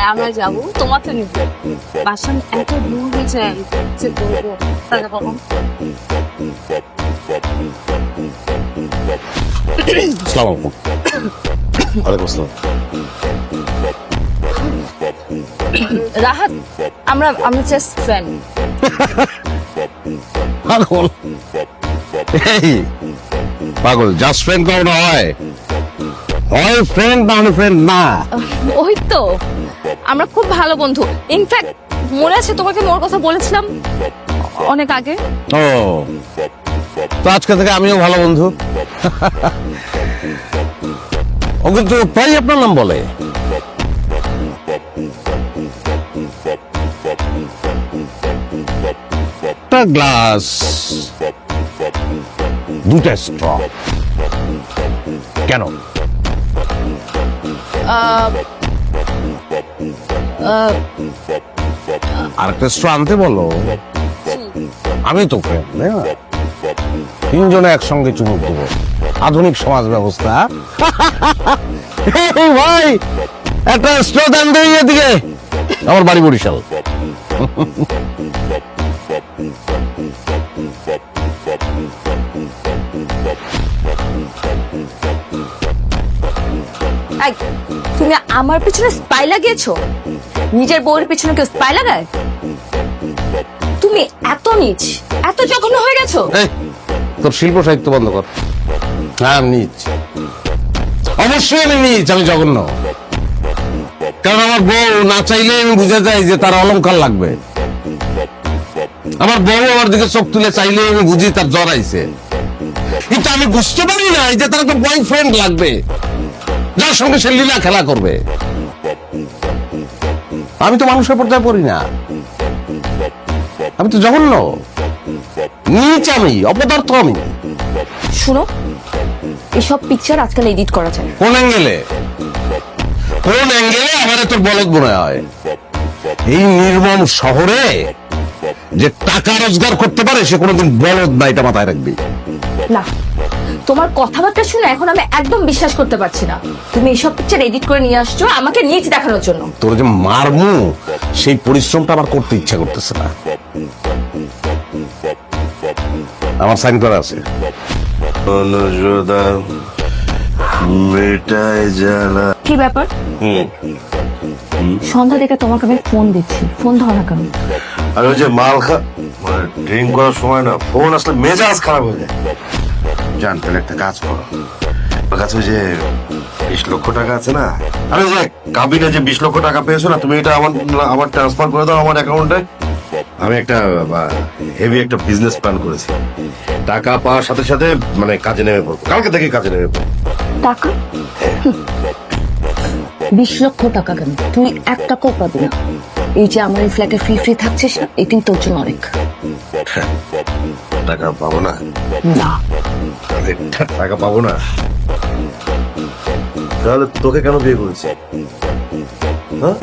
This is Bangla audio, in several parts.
হ্যাঁ আমরা যাবো, তোমাকে নিতে। বাসন এত দূর হয়ে যায় যে বলবো টাকা কখন। আসসালামু আলাইকুম। ওয়ালাইকুম আসসালাম। রাহাত, আমরা জাস্ট ফ্রেন্ড। পাগল, এই পাগল, জাস্ট ফ্রেন্ড কখনো হয়? হয় ফ্রেন্ড না হলে ফ্রেন্ড না। ওই তো, আমরা খুব ভালো বন্ধু। ইনফ্যাক্ট মনে আছে তোমাকে মোর কথা বলেছিলাম অনেক আগে। ও, তো আজকে থেকে আমিও ভালো বন্ধু। ও কিন্তু প্রায় আপনার নাম বলে। একটা গ্লাস, দুটা স্ট্র, কেন? আর একটা স্ট্র আনতে বলো। আমি তো ফ্রেন্ড, তাই না? তিনজনে একসঙ্গে চুমুক দেবো। আধুনিক সমাজ ব্যবস্থা। এই ভাই, একটা স্ট্র দান দেই এদিকে। আমার বাড়ি বরিশাল। এই, তুমি আমার পিছনে স্পাই লাগিয়েছো? নিজের বউয়ের পিছনে কেউ স্পাই লাগায়? তুমি এত নীচ, এত জঘন্য হয়ে গেছো। এই, তোর শিল্প সাহিত্য বন্ধ কর। হ্যাঁ, আমি নিচ, অবশ্যই আমি নিচ, আমি জঘন্য। কারণ আমার বউ না চাইলে আমি বুঝে যাই যে তার অলংকার লাগবে। আমার বউ আমার দিকে চোখ তুলে চাইলে আমি বুঝি তার জ্বর আইছে। কিন্তু আমি বুঝতে পারি না যে তার একটা বয়ফ্রেন্ড লাগবে, যার সঙ্গে সে লীলা খেলা করবে। আমি তো মানুষের পর্যায়ে পড়ি না, আমি তো জঘন্য, নিচ, আমি অপদার্থ। আমি শুনো, এসব পিকচার আজকাল এডিট করা যায়। কোন অ্যাঙ্গেলে, কোন অ্যাঙ্গেলে আমার তোর বলদ মনে হয়? এই নির্মম শহরে যে টাকা রোজগার করতে পারে সে কোনোদিন বলদ না, এটা মাথায় রাখবি। না, তোমার কথাবার্তা শুনে এখন আমি একদম বিশ্বাস করতে পারছি না। তুমি এসব পিকচার এডিট করে নিয়ে আসছো আমাকে নিচ দেখানোর জন্য। তোর যে মারমু সেই পরিশ্রমটা আমার করতে ইচ্ছা করতেছে না। আমার সাইন করা আছে। অনুজোদা মেটায় জ্বালা। কি ব্যাপার? সন্ধ্যা থেকে তোমাকে আমি ফোন দিচ্ছি, ফোন ধরো না কেন? আর ওই যে মাল মানে ড্রিঙ্ক করার সময় না ফোন আসলে মেজাজ খারাপ হয়ে যায়। জান, তাহলে একটা কাজ করো, ওর কাছে ওই যে 20 লক্ষ টাকা আছে না, আরে যে কাবিনে যে 20 লক্ষ টাকা পেয়েছো না, তুমি এটা আমার ট্রান্সফার করে দাও আমার অ্যাকাউন্টে। আমি একটা হেভি একটা বিজনেস প্ল্যান করেছি। টাকা পাওয়ার সাথে সাথে মানে কাজে নেমে পড়বো, কালকে থেকে কাজে নেমে পড়বো। টাকা? 20 লক্ষ টাকা কেন? তুই 1 টাকাও পাবি না। এই যে আমার এই ফ্ল্যাটে ফ্রি থাকছিস না, এটাই তোর জন্য অনেক। টাকা পাবো না? না। আরে, টাকা পাবো না তাহলে তোকে কেন বিয়ে করেছি? হ্যাঁ?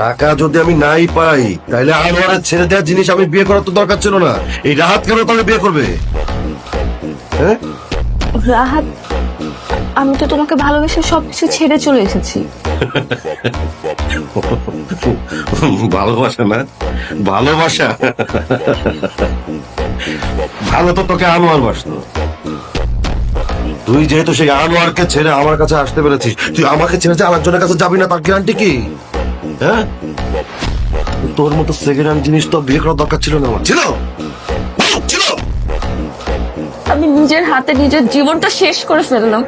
টাকা যদি আমি নাই পাই তাহলে আমার ছেড়ে দেওয়ার জিনিস আমি বিয়ে করার তো দরকার ছিল না। এই রাহাত কেন তাহলে বিয়ে করবে? হ্যাঁ, রাহাত, আমি তো তোমাকে ভালোবেসে সবকিছু ছেড়ে চলে এসেছি। ভালোবাসা না, ভালোবাসা। ভালো তো তোকে আনোয়ার বাসতো। তুই যেহেতু সেই আনোয়ারকে ছেড়ে আমার কাছে আসতে পেরেছিস, তুই আমাকে ছেড়ে যে আরেকজনের কাছে যাবি না তার গ্যারান্টি কি? হ্যাঁ, তোর মতো সেকেন্ড হ্যান্ড জিনিস তো বিয়ে করার দরকার ছিল না আমার। ছিল? ছিল? আমি নিজের হাতে নিজের জীবনটা শেষ করে ফেললাম।